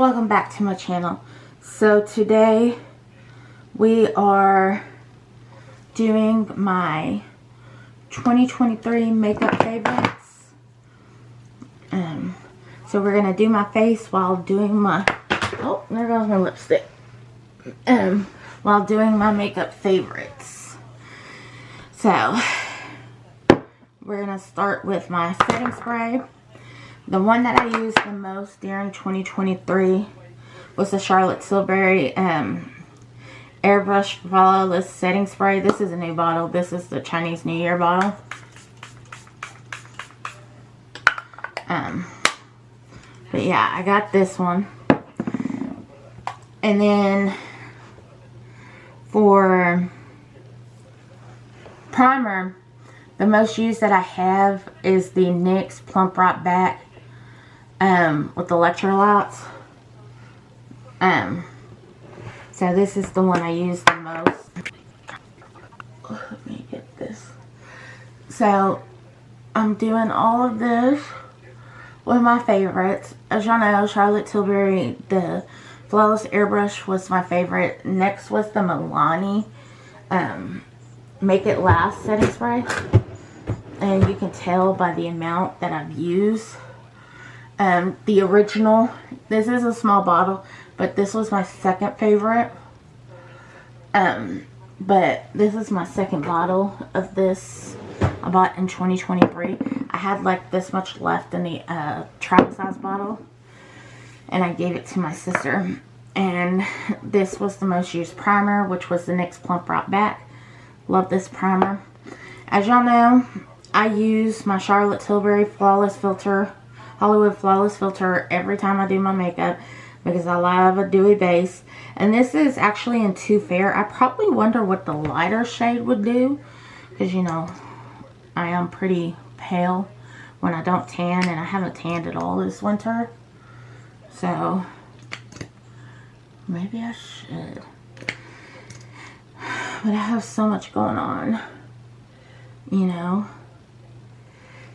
welcome back to my channel. So today we are doing my 2023 makeup favorites. So we're gonna do my face while doing my, oh, there goes my lipstick. While doing my makeup favorites. So we're gonna start with my setting spray. The one that I used the most during 2023 was the Charlotte Tilbury Airbrush Flawless Setting Spray. This is a new bottle. This is the Chinese New Year bottle. But yeah, I got this one. And then for primer, the most used that I have is the NYX Plump Right Back with electrolytes. So this is the one I use the most. Let me get this. So I'm doing all of this with my favorites. As y'all know, Charlotte Tilbury, the Flawless Airbrush was my favorite. Next was the Milani Make It Last Setting Spray. And you can tell by the amount that I've used. The original, this is a small bottle, but this was my second favorite. But this is my second bottle of this I bought in 2023. I had like this much left in the travel size bottle, and I gave it to my sister. And this was the most used primer, which was the NYX Plump Right Back. Love this primer. As y'all know, I use my Charlotte Tilbury Flawless Filter, Hollywood Flawless Filter, every time I do my makeup because I love a dewy base. And this is actually in Too Fair. I probably wonder what the lighter shade would do because, you know, I am pretty pale when I don't tan, and I haven't tanned at all this winter. So maybe I should. But I have so much going on, you know.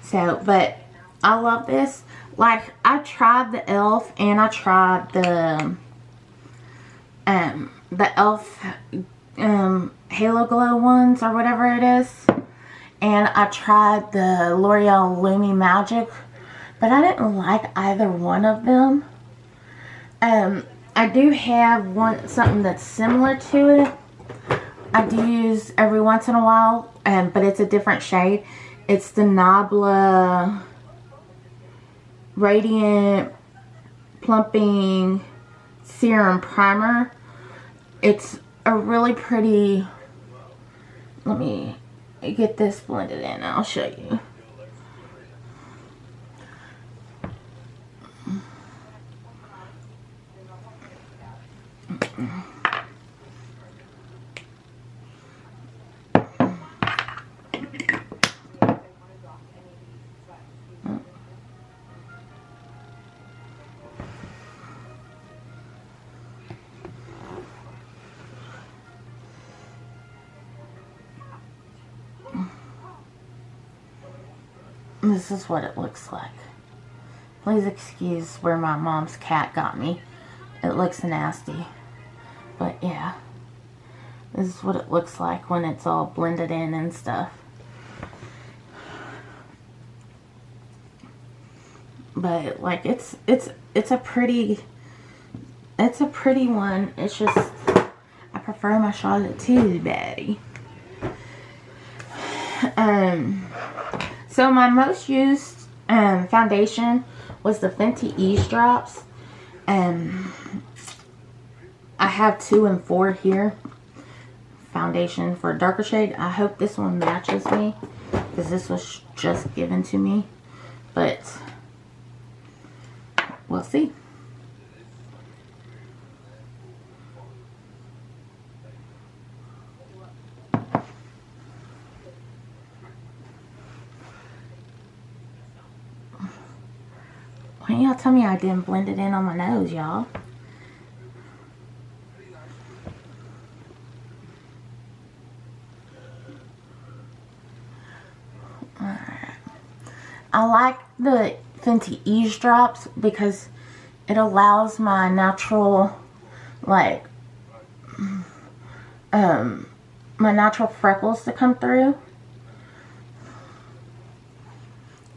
So, but I love this. Like, I tried the e.l.f. and I tried the e.l.f. Halo Glow ones or whatever it is. And I tried the L'Oreal Lumi Magic, but I didn't like either one of them. I do have something that's similar to it. I do use every once in a while, but it's a different shade. It's the Nabla Radiant Plumping Serum Primer. It's a really pretty, let me get this blended in, I'll show you. This is what it looks like. Please excuse where my mom's cat got me. It looks nasty. But yeah. This is what it looks like when it's all blended in and stuff. But like it's a pretty one. It's just I prefer my Charlotte Tilbury. So my most used foundation was the Fenty Eavesdrops. I have 2 and 4 here. Foundation for a darker shade. I hope this one matches me because this was just given to me. But we'll see. Why don't y'all tell me I didn't blend it in on my nose, y'all? Alright. I like the Fenty Eavesdrops because it allows my natural, like, my natural freckles to come through.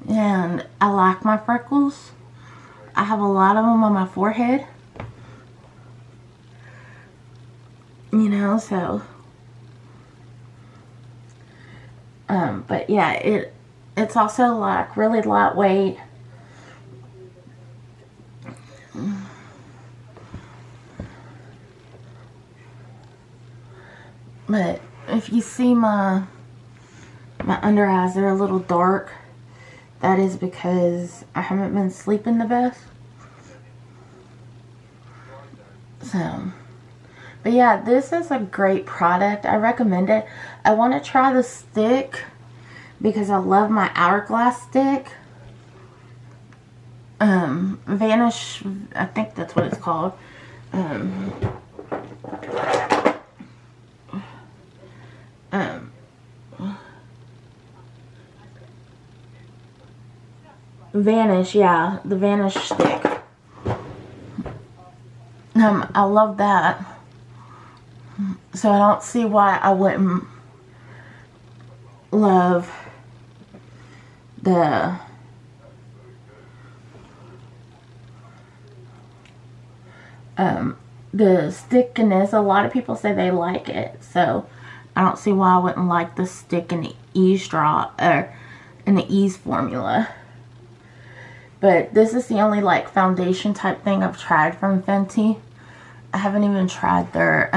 And I like my freckles. I have a lot of them on my forehead. You know, so. But yeah, it's also like really lightweight. But if you see my under eyes, they're a little dark. That is because I haven't been sleeping the best. So, but yeah, this is a great product. I recommend it. I want to try the stick because I love my hourglass stick. Vanish, I think that's what it's called. Vanish, yeah, the Vanish stick. I love that. So I don't see why I wouldn't love the stickiness. A lot of people say they like it, so I don't see why I wouldn't like the stick in the Ease Drop or in the Ease formula. But this is the only like foundation type thing I've tried from Fenty. I haven't even tried their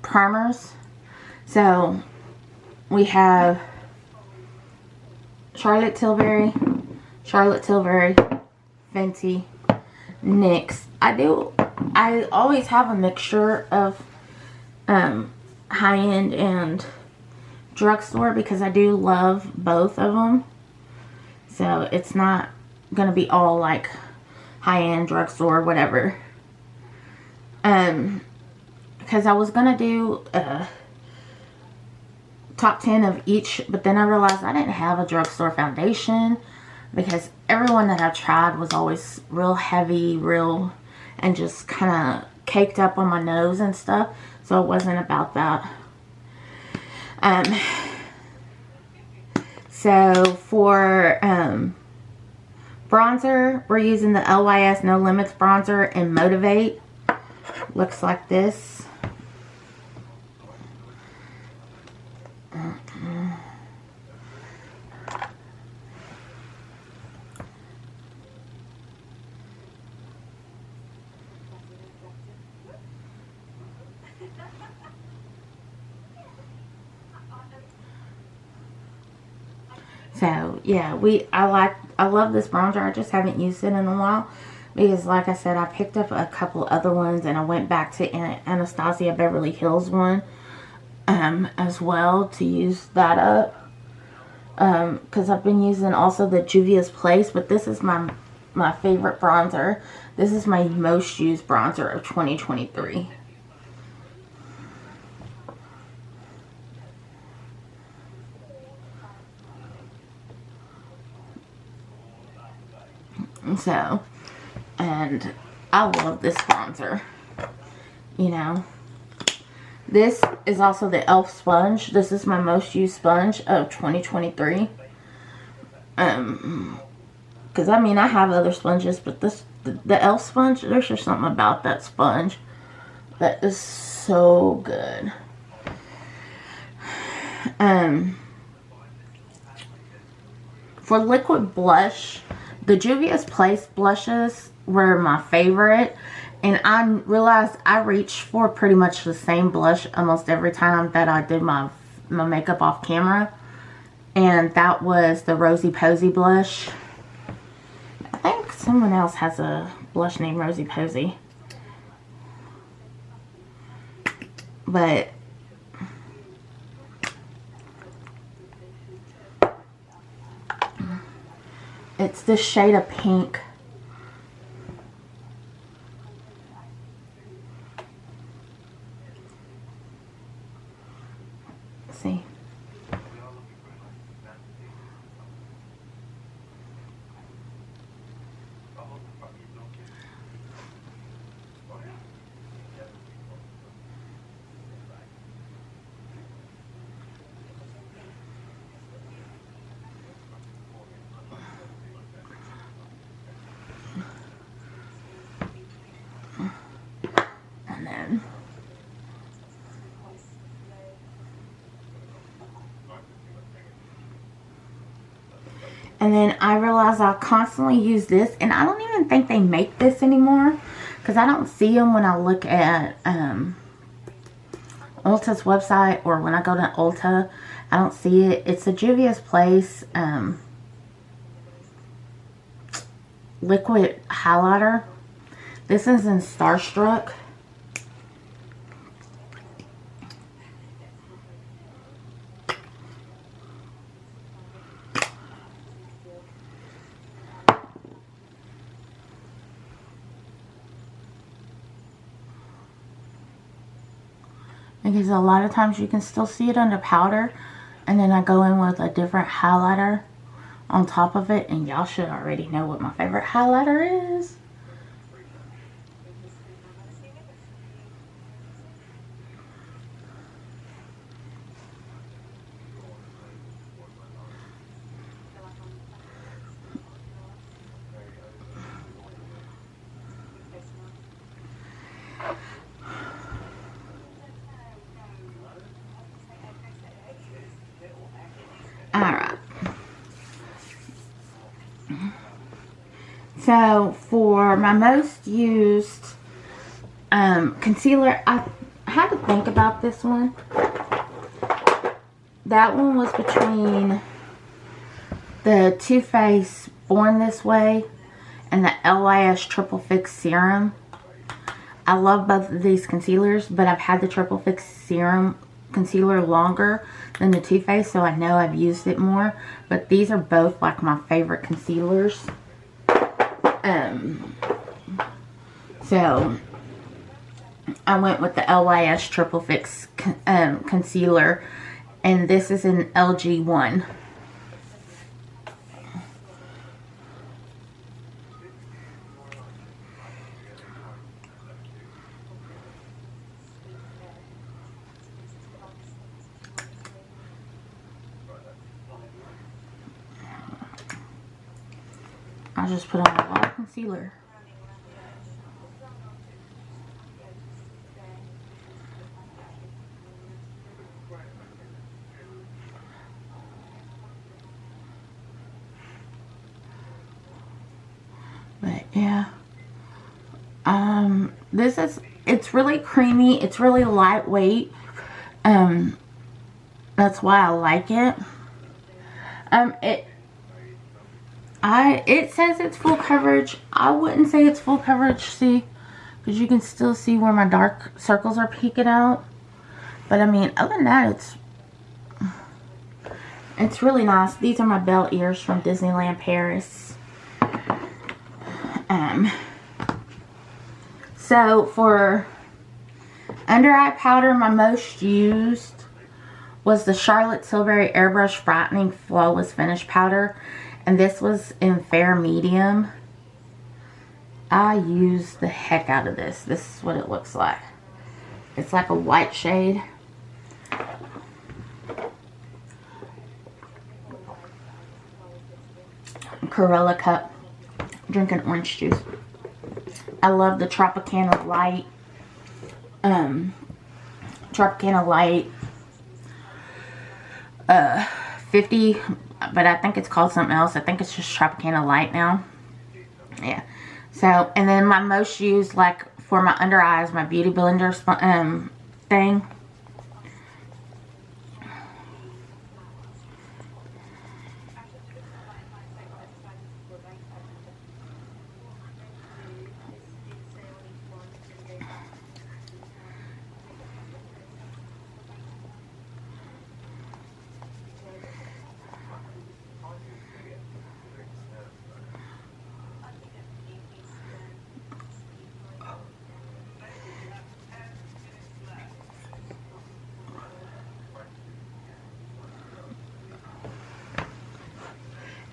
primers. So we have Charlotte Tilbury, Fenty, NYX. I always have a mixture of high-end and drugstore because I do love both of them. So it's not gonna be all like high-end drugstore, whatever. Because I was gonna do top 10 of each, but then I realized I didn't have a drugstore foundation because everyone that I tried was always real heavy, and just kind of caked up on my nose and stuff. So it wasn't about that. So for bronzer, we're using the LYS No Limits bronzer in Motivate. Looks like this. So yeah, I love this bronzer. I just haven't used it in a while because, like I said, I picked up a couple other ones and I went back to Anastasia Beverly Hills one as well to use that up because I've been using also the Juvia's Place, but this is my favorite bronzer. This is my most used bronzer of 2023. So, and I love this bronzer, you know. This is also the e.l.f. sponge. This is my most used sponge of 2023. Because, I mean, I have other sponges, but the e.l.f. sponge, there's just something about that sponge that is so good. For liquid blush, the Juvia's Place blushes were my favorite, and I realized I reached for pretty much the same blush almost every time that I did my makeup off camera, and that was the Rosy Posy blush. I think someone else has a blush named Rosy Posy, but it's this shade of pink. See? And then I realized I constantly use this, and I don't even think they make this anymore, because I don't see them when I look at Ulta's website, or when I go to Ulta, I don't see it. It's a Juvia's Place liquid highlighter. This is in Starstruck. Because a lot of times you can still see it under powder, and then I go in with a different highlighter on top of it, and y'all should already know what my favorite highlighter is. Alright. So, for my most used concealer, I had to think about this one. That one was between the Too Faced Born This Way and the LYS Triple Fix Serum. I love both of these concealers, but I've had the Triple Fix Serum concealer longer than the Too Faced, so I know I've used it more. But these are both like my favorite concealers. So I went with the LYS Triple Fix concealer, and this is an LG1. I just put on a lot of concealer. But yeah. It's really creamy. It's really lightweight. That's why I like it. It says it's full coverage. I wouldn't say it's full coverage, see, because you can still see where my dark circles are peeking out. But I mean, other than that, it's really nice. These are my bell ears from Disneyland Paris. So for under eye powder, my most used was the Charlotte Tilbury Airbrush Brightening Flawless Finish Powder. And this was in fair medium. I used the heck out of this. This is what it looks like. It's like a white shade. Corella cup. Drinking orange juice. I love the Tropicana Light. Tropicana Light 50, but I think it's called something else. I think it's just Tropicana Light now. Yeah. So, and then my most used, like, for my under eyes, my Beauty Blender thing.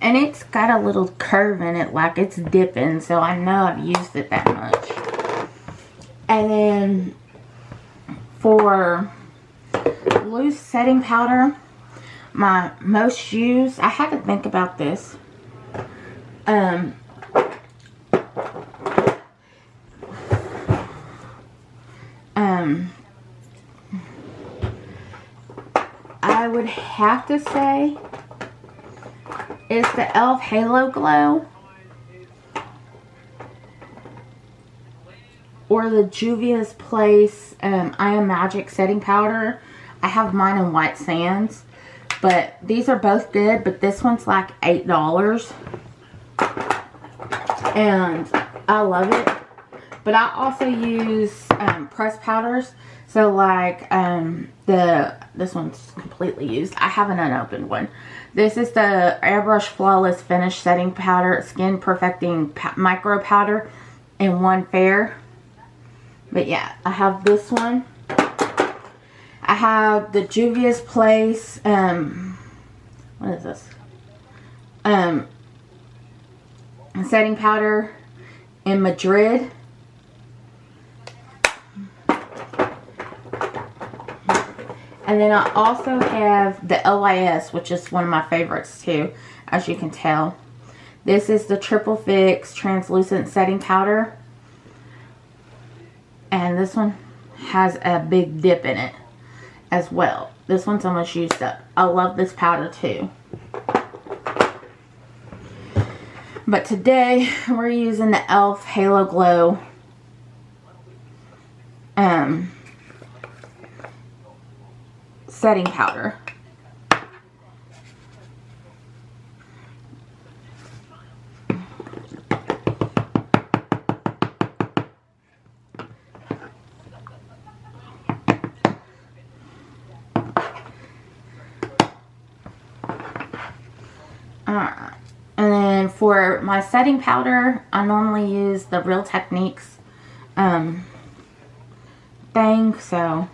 And it's got a little curve in it, like it's dipping, so I know I've used it that much. And then for loose setting powder, my most used, I had to think about this. I would have to say is the e.l.f. Halo Glow or the Juvia's Place I Am Magic setting powder. I have mine in White Sands, but these are both good, but this one's like $8 and I love it. But I also use pressed powders. So like this one's completely used. I have an unopened one. This is the Airbrush Flawless Finish Setting Powder, Skin Perfecting Micro Powder in One Fair. But yeah, I have this one. I have the Juvia's Place, what is this? Setting powder in Madrid. And then I also have the LYS, which is one of my favorites too, as you can tell. This is the Triple Fix Translucent Setting Powder. And this one has a big dip in it as well. This one's almost used up. I love this powder too. But today we're using the e.l.f. Halo Glow setting powder. Alright, and then for my setting powder, I normally use the Real Techniques thing, so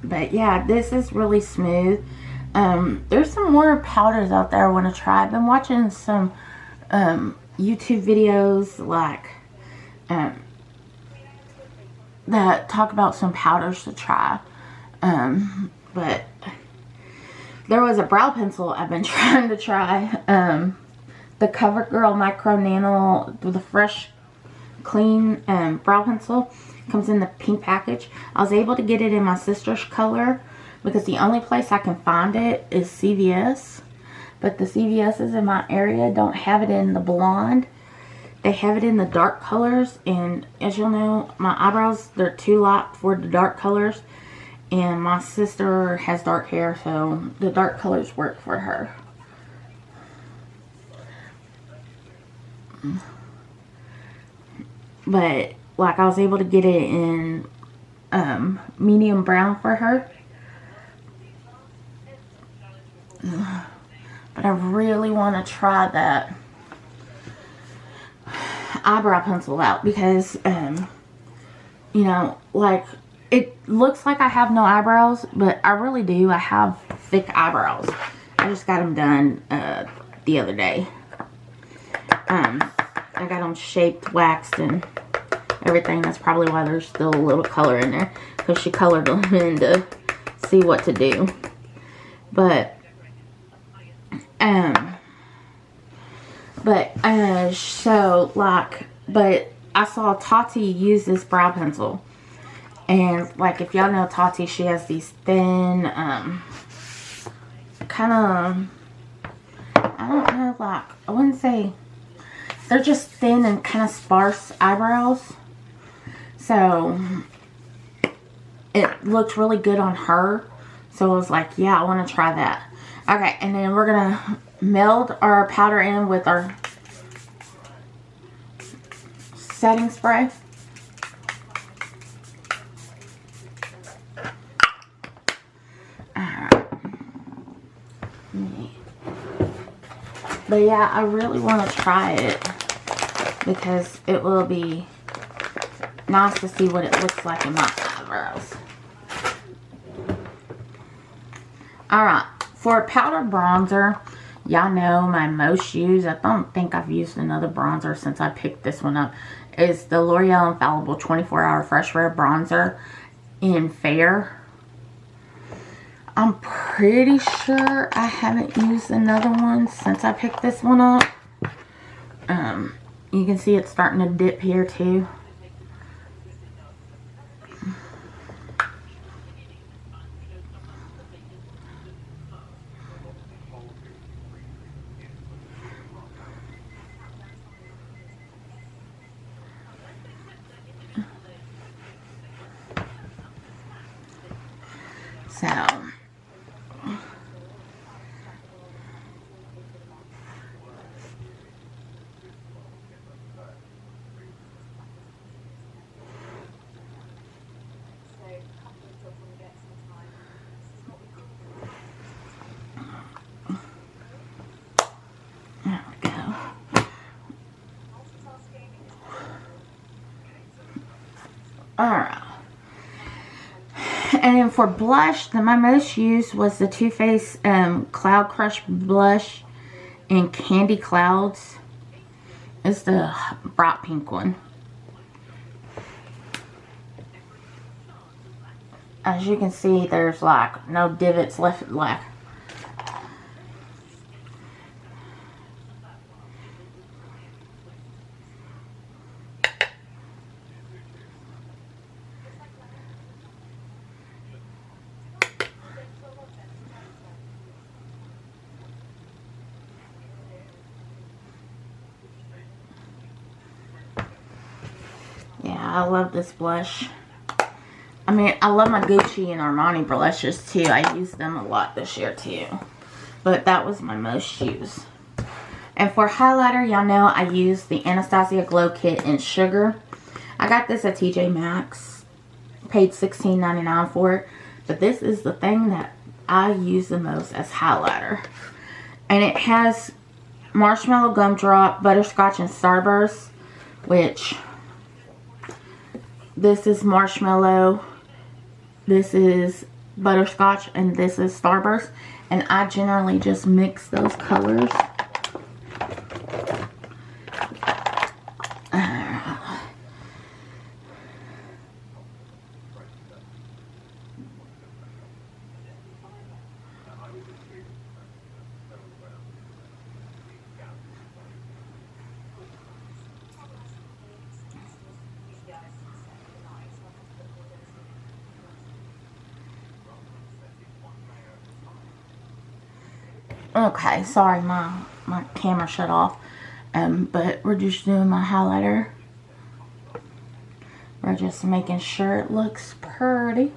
but yeah, this is really smooth. There's some more powders out there I want to try. I've been watching some YouTube videos like that talk about some powders to try. But there was a brow pencil I've been trying to try. The CoverGirl Micro Nano with a fresh, clean brow pencil. Comes in the pink package. I was able to get it in my sister's color because the only place I can find it is CVS. But the CVS's in my area don't have it in the blonde. They have it in the dark colors. And as you'll know, my eyebrows, they're too light for the dark colors. And my sister has dark hair, so the dark colors work for her. But like I was able to get it in medium brown for her. But I really want to try that eyebrow pencil out because, you know, like it looks like I have no eyebrows, but I really do. I have thick eyebrows. I just got them done the other day. I got them shaped, waxed, and everything. That's probably why there's still a little color in there, because she colored them in to see what to do. But so like, but I saw Tati use this brow pencil, and like if y'all know Tati, she has these thin kind of, I don't know, like I wouldn't say, they're just thin and kind of sparse eyebrows. So it looked really good on her. So I was like, yeah, I want to try that. Okay, and then we're going to meld our powder in with our setting spray. Alright. But yeah, I really want to try it because it will be nice to see what it looks like in my eyebrows. Alright, for powder bronzer, y'all know my most used, I don't think I've used another bronzer since I picked this one up, is the L'Oreal Infallible 24-Hour Fresh Wear Bronzer in Fair. I'm pretty sure I haven't used another one since I picked this one up. You can see it's starting to dip here too. So, there we go. Alright. And then for blush, my most used was the Too Faced Cloud Crush blush in Candy Clouds. It's the bright pink one. As you can see, there's like no divots left. Yeah, I love this blush. I mean, I love my Gucci and Armani blushes too. I used them a lot this year too. But that was my most used. And for highlighter, y'all know I use the Anastasia Glow Kit in Sugar. I got this at TJ Maxx. Paid $16.99 for it. But this is the thing that I use the most as highlighter. And it has Marshmallow Gumdrop, Butterscotch, and Starburst. Which, this is Marshmallow, this is Butterscotch, and this is Starburst. And I generally just mix those colors. Okay, sorry, my camera shut off. But we're just doing my highlighter. We're just making sure it looks pretty.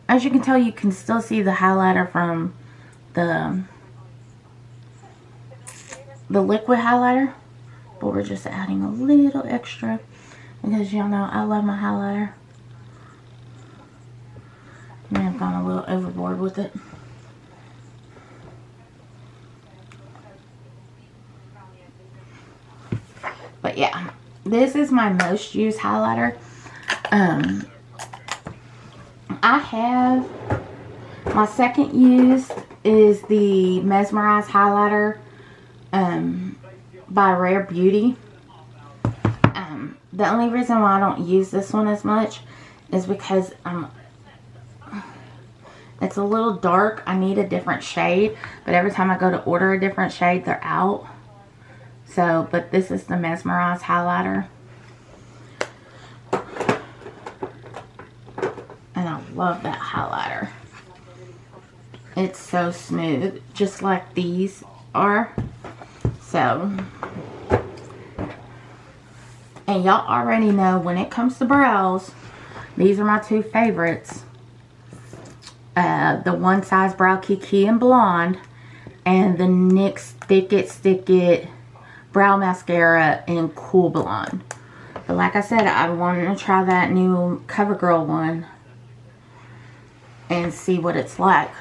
As you can tell, you can still see the highlighter from the liquid highlighter. But we're just adding a little extra because y'all know I love my highlighter. I may have gone a little overboard with it. But yeah, this is my most used highlighter. I have, my second used is the Mesmerize highlighter by Rare Beauty. The only reason why I don't use this one as much is because it's a little dark. I need a different shade, but every time I go to order a different shade, they're out. So, but this is the Mesmerize highlighter. And I love that highlighter. It's so smooth, just like these are. So, and y'all already know when it comes to brows, these are my two favorites. The One Size Brow Kiki in Blonde and the NYX Stick It Brow Mascara in Cool Blonde. But like I said, I wanted to try that new CoverGirl one and see what it's like.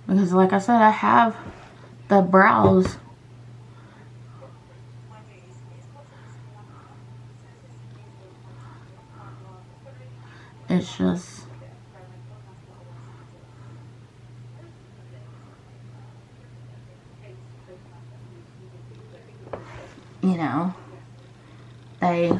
Because like I said, I have the brows. It's just, you know, they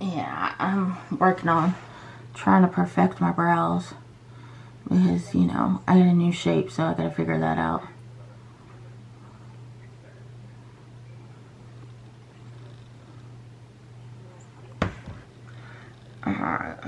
Yeah, I'm working on trying to perfect my brows. Because, you know, I need a new shape, so I gotta figure that out. Alright.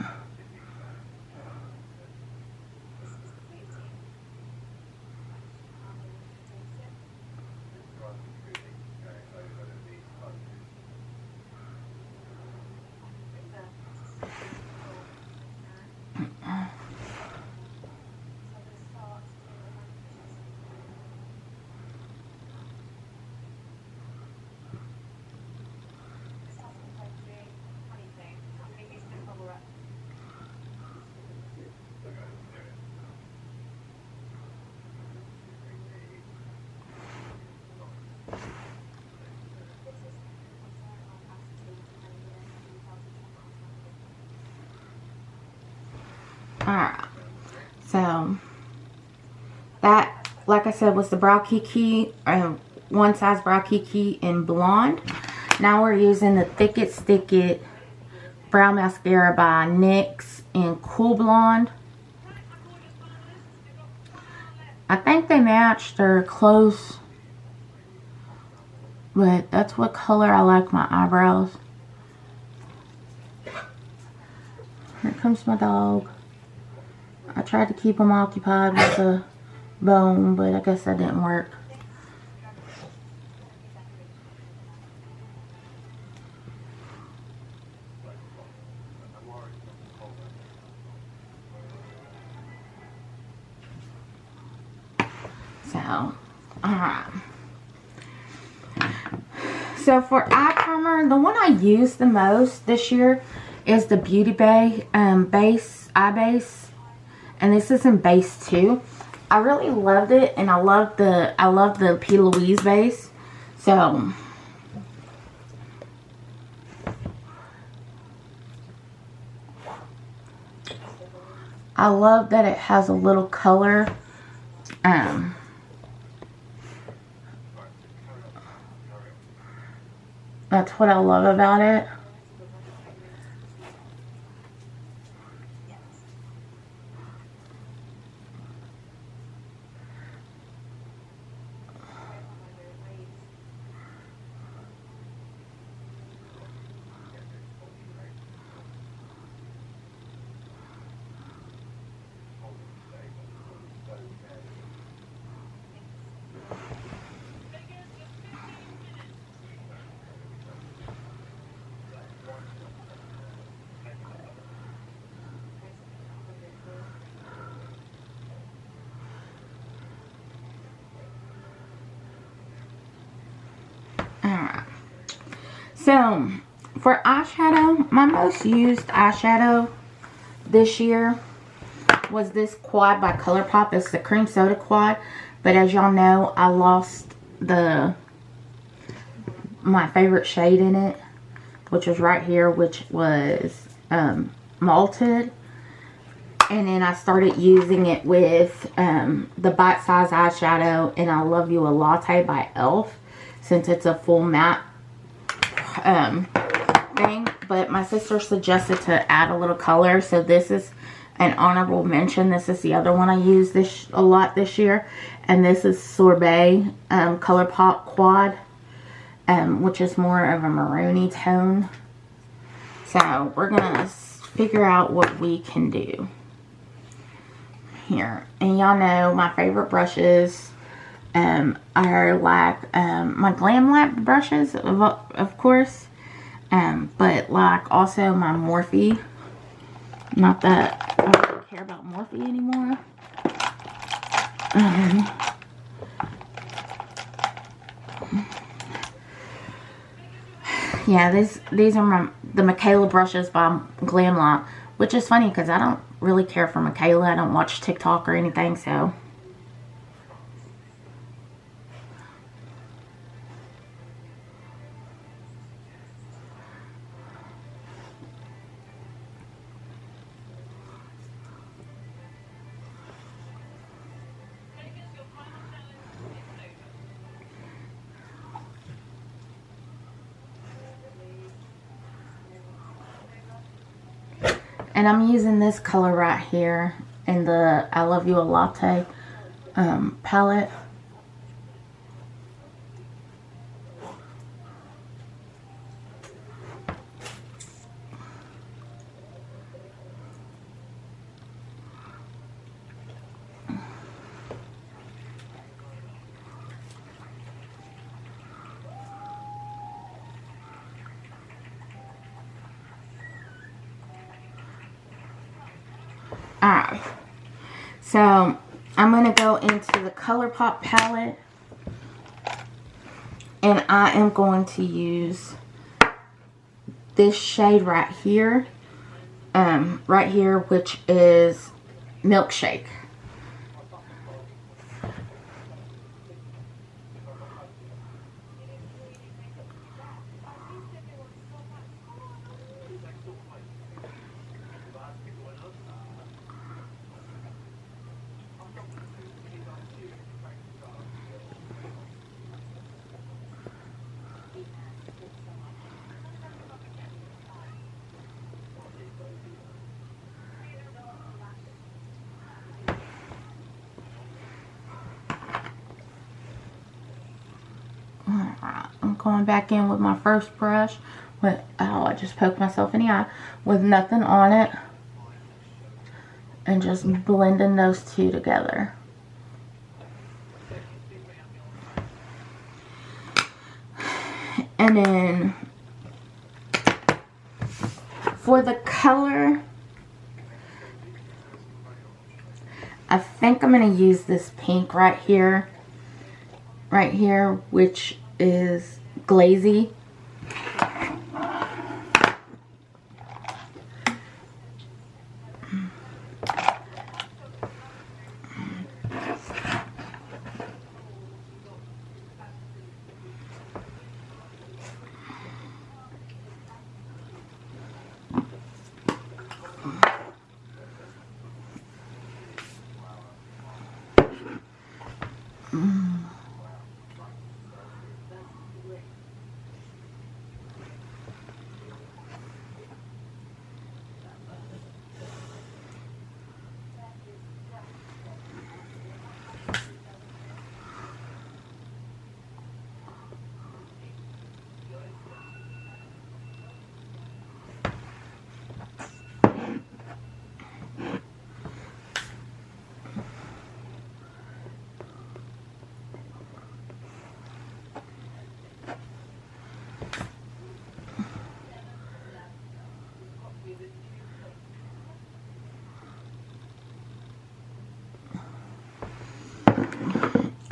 Alright. So, that, like I said, was the Brow Kiki, one size Brow Kiki in blonde. Now we're using the Thicket Stick-It Brow Mascara by NYX in Cool Blonde. I think they matched or close, but that's what color I like my eyebrows. Here comes my dog. I tried to keep him occupied with a bone, but I guess that didn't work. So, alright. So for eye primer, the one I use the most this year is the Beauty Bay base, eye base. And this is in base 2. I really loved it, and I love the P. Louise base. So I love that it has a little color. That's what I love about it. Alright. So, for eyeshadow, my most used eyeshadow this year was this quad by ColourPop. It's the Cream Soda quad. But as y'all know, I lost my favorite shade in it, which was right here, which was Malted. And then I started using it with the Bite Size eyeshadow and I Love You a Latte by e.l.f. since it's a full matte thing. But my sister suggested to add a little color, so this is an honorable mention. This is the other one I used a lot this year, and this is Sorbet ColourPop Quad, which is more of a maroony tone. So we're gonna figure out what we can do here. And y'all know my favorite brushes are like my Glam Lab brushes, of course, but like also my Morphe. Not that I don't really care about Morphe anymore. Yeah, these are the Michaela brushes by Glam Lab, which is funny because I don't really care for Michaela. I don't watch TikTok or anything, so. And I'm using this color right here in the I Love You a Latte palette. Alright, so I'm going to go into the ColourPop palette, and I am going to use this shade right here, which is Milkshake. Alright, I'm going back in with my first brush with, oh, I just poked myself in the eye, with nothing on it, and just blending those two together. And then for the color, I think I'm going to use this pink right here, which is glazy.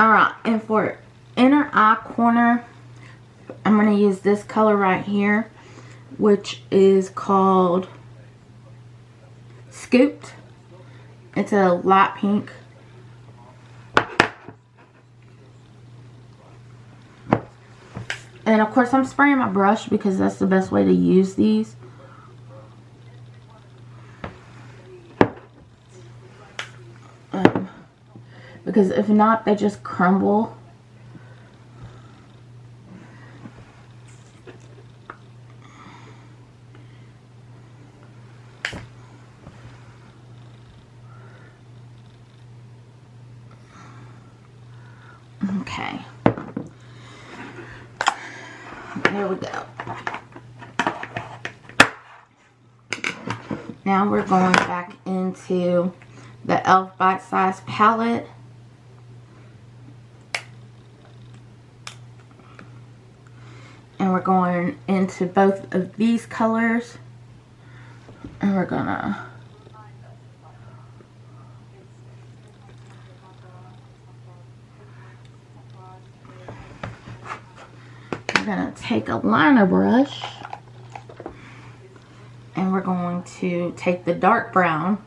Alright, and for inner eye corner, I'm going to use this color right here, which is called Scooped. It's a light pink. And of course I'm spraying my brush because that's the best way to use these. Because if not, they just crumble. Okay. There we go. Now we're going back into the e.l.f. Bite Size palette. And we're going into both of these colors. And we're gonna take a liner brush, and we're going to take the dark brown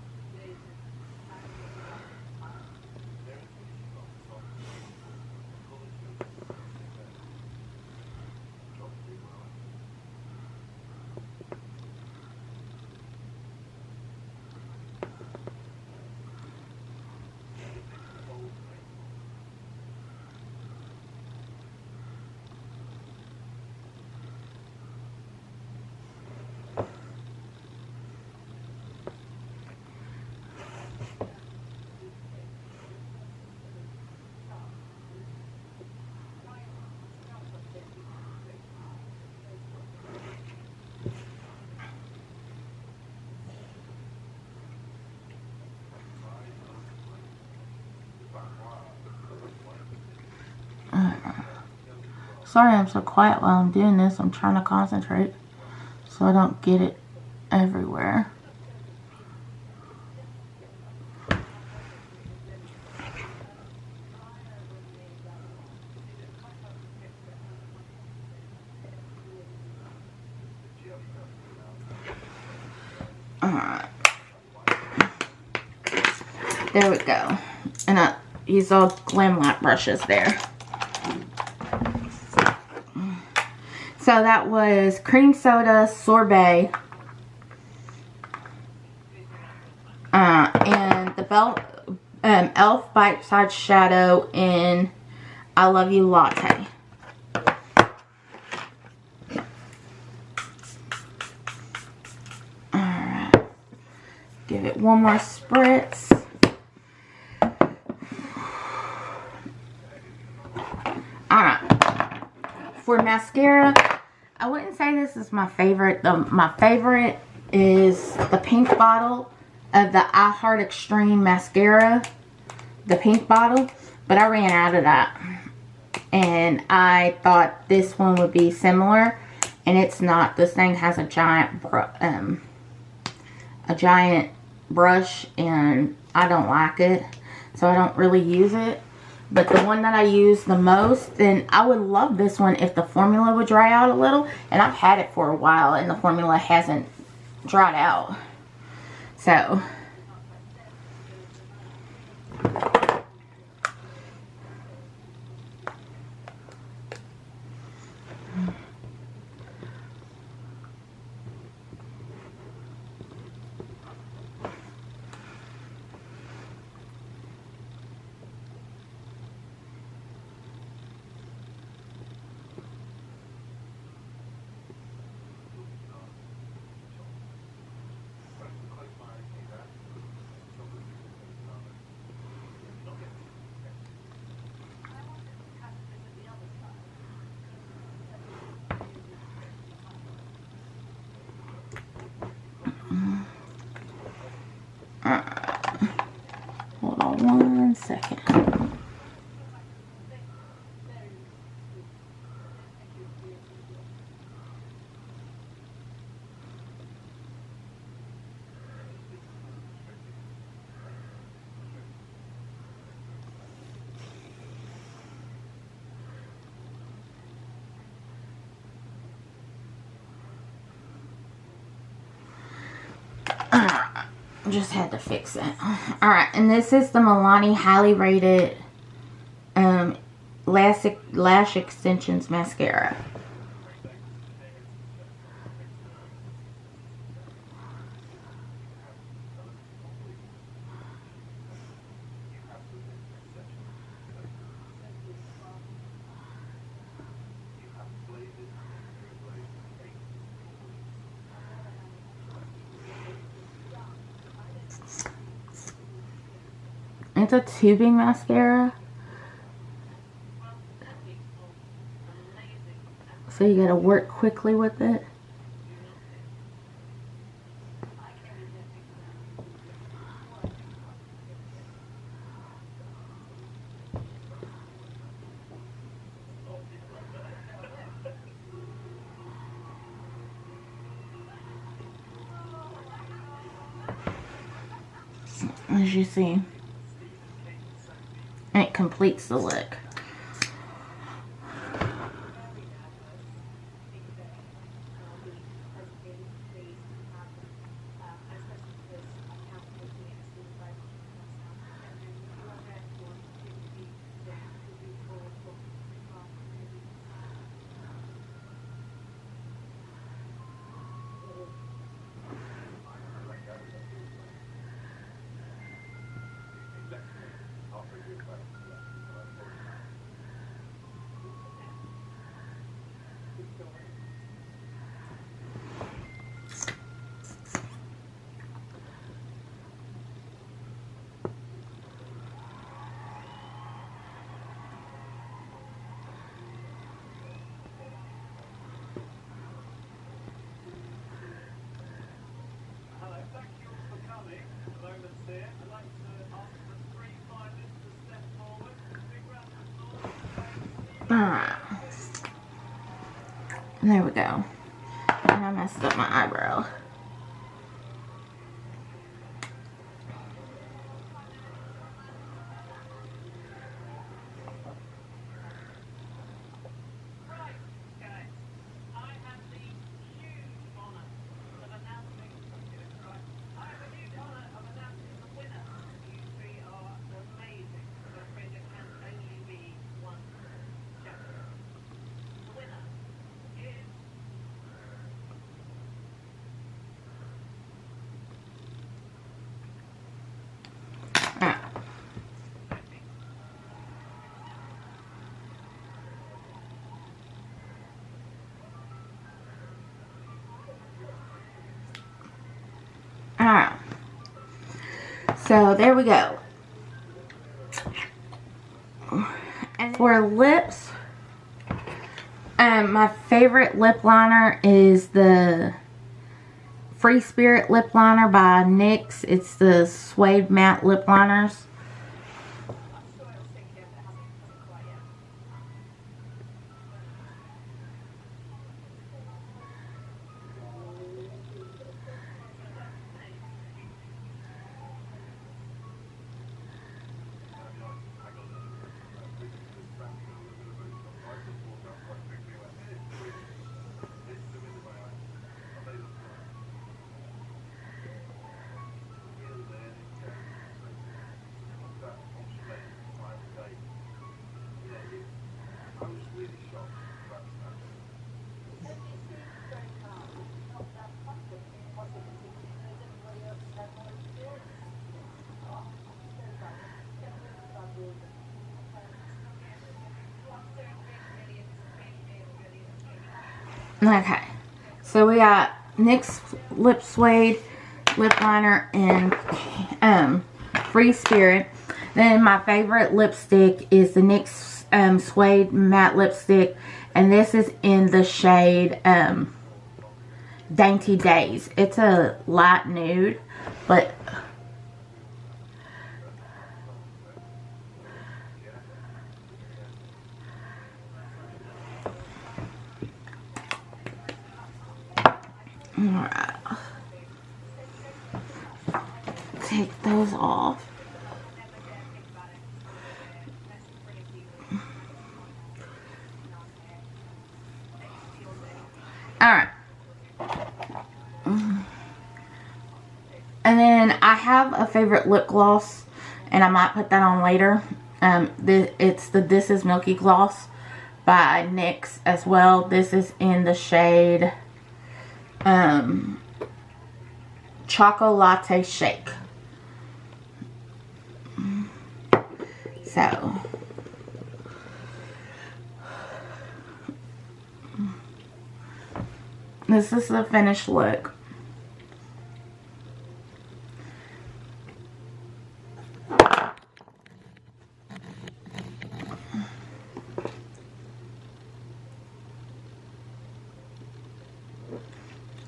Sorry I'm so quiet while I'm doing this. I'm trying to concentrate so I don't get it everywhere. Alright. There we go. And I use all Glam Lap brushes there. So that was cream soda, sorbet, and the Elf Bite Size Shadow in I Love You Latte. Alright. Give it one more spritz. Alright. For mascara, I wouldn't say this is my favorite. My favorite is the pink bottle of the I Heart Extreme mascara. The pink bottle. But I ran out of that. And I thought this one would be similar. And it's not. This thing has a giant brush. And I don't like it. So I don't really use it. But the one that I use the most, and I would love this one if the formula would dry out a little. And I've had it for a while and the formula hasn't dried out. So. Hold on one second. Just had to fix it. Alright, and this is the Milani highly rated lash extensions mascara. It's a tubing mascara. So you gotta work quickly with it. As you see. And it completes the look. Alright. There we go. And I messed up my eyebrow. Alright. So there we go. And for lips, my favorite lip liner is the Free Spirit lip liner by NYX. It's the suede matte lip liners. Okay, so we got NYX Lip Suede lip liner and Free Spirit. Then my favorite lipstick is the NYX Suede matte lipstick, and this is in the shade Dainty Days. It's a light nude, but alright, take those off. Alright. And then I have a favorite lip gloss, and I might put that on later. It's the This Is Milky Gloss by NYX as well. This is in the shade Choco Latte Shake. So this is the finished look.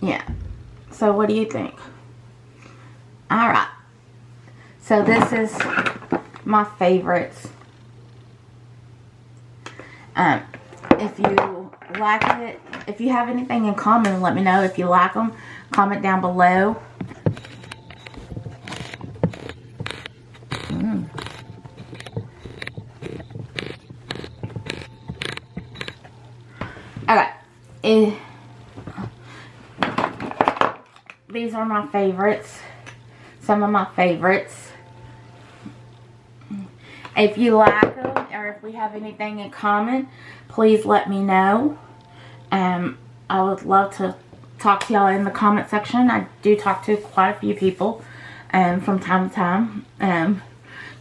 Yeah. So what do you think? Alright. So this is my favorites. If you like it, if you have anything in common, let me know. If you like them, comment down below. Okay. These are my favorites. Some of my favorites. If you like them, or if we have anything in common, please let me know. I would love to talk to y'all in the comment section. I do talk to quite a few people from time to time.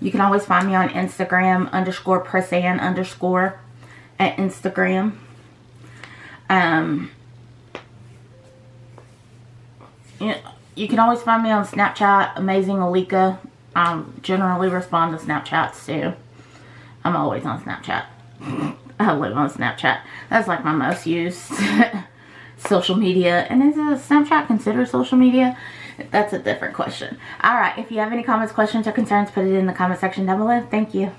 You can always find me on Instagram _Pressan_ at Instagram. You can always find me on Snapchat, Amazing Alika. I generally respond to Snapchats too. I'm always on Snapchat. I live on Snapchat. That's like my most used social media. And is Snapchat considered social media? That's a different question. Alright, if you have any comments, questions, or concerns, put it in the comment section down below. Thank you.